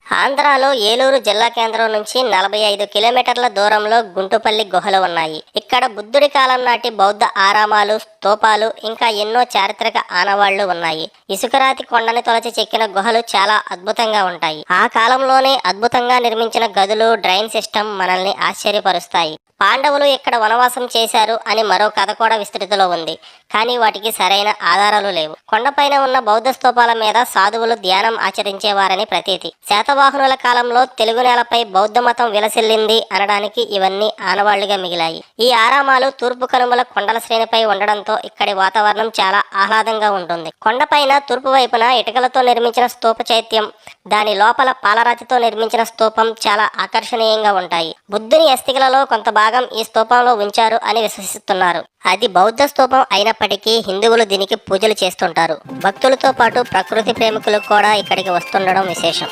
ఆంధ్రాలో ఏలూరు జిల్లా కేంద్రం నుంచి 45 కిలోమీటర్ల దూరంలో గుంటుపల్లి గుహలు ఉన్నాయి. ఇక్కడ బుద్ధుడి కాలం నాటి బౌద్ధ ఆరామాలు, స్తూపాలు, ఇంకా ఎన్నో చారిత్రక ఆనవాళ్లు ఉన్నాయి. ఇసుకరాతి కొండని తొలచి చెక్కిన గుహలు చాలా అద్భుతంగా ఉంటాయి. ఆ కాలంలోనే అద్భుతంగా నిర్మించిన గదులు, డ్రైన్ సిస్టమ్ మనల్ని ఆశ్చర్యపరుస్తాయి. పాండవులు ఇక్కడ వనవాసం చేశారు అని మరో కథ కూడా విస్తృతిలో ఉంది. కానీ వాటికి సరైన ఆధారాలు లేవు. కొండపైన ఉన్న బౌద్ధ స్తూపాల మీద సాధువులు ధ్యానం ఆచరించేవారని ప్రతీతి. శాతవాహనుల కాలంలో తెలుగు నేలపై బౌద్ధ మతం విలసిల్లింది అనడానికి ఇవన్నీ ఆనవాళ్లుగా మిగిలాయి. ఈ ఆరామాలు తూర్పు కనుమల కొండల శ్రేణిపై ఉండడంతో ఇక్కడి వాతావరణం చాలా ఆహ్లాదంగా ఉంటుంది. కొండపైన తూర్పు వైపున ఇటుకలతో నిర్మించిన స్తూప చైత్యం, దాని లోపల పాలరాతితో నిర్మించిన స్తూపం చాలా ఆకర్షణీయంగా ఉంటాయి. బుద్ధుని అస్థికలలో కొంత భాగం ఈ స్తూపంలో ఉంచారు అని విశ్వసిస్తున్నారు. అది బౌద్ధ స్తూపం అయినప్పటికీ హిందువులు దీనికి పూజలు చేస్తుంటారు. భక్తులతో పాటు ప్రకృతి ప్రేమికులు కూడా ఇక్కడికి వస్తుండడం విశేషం.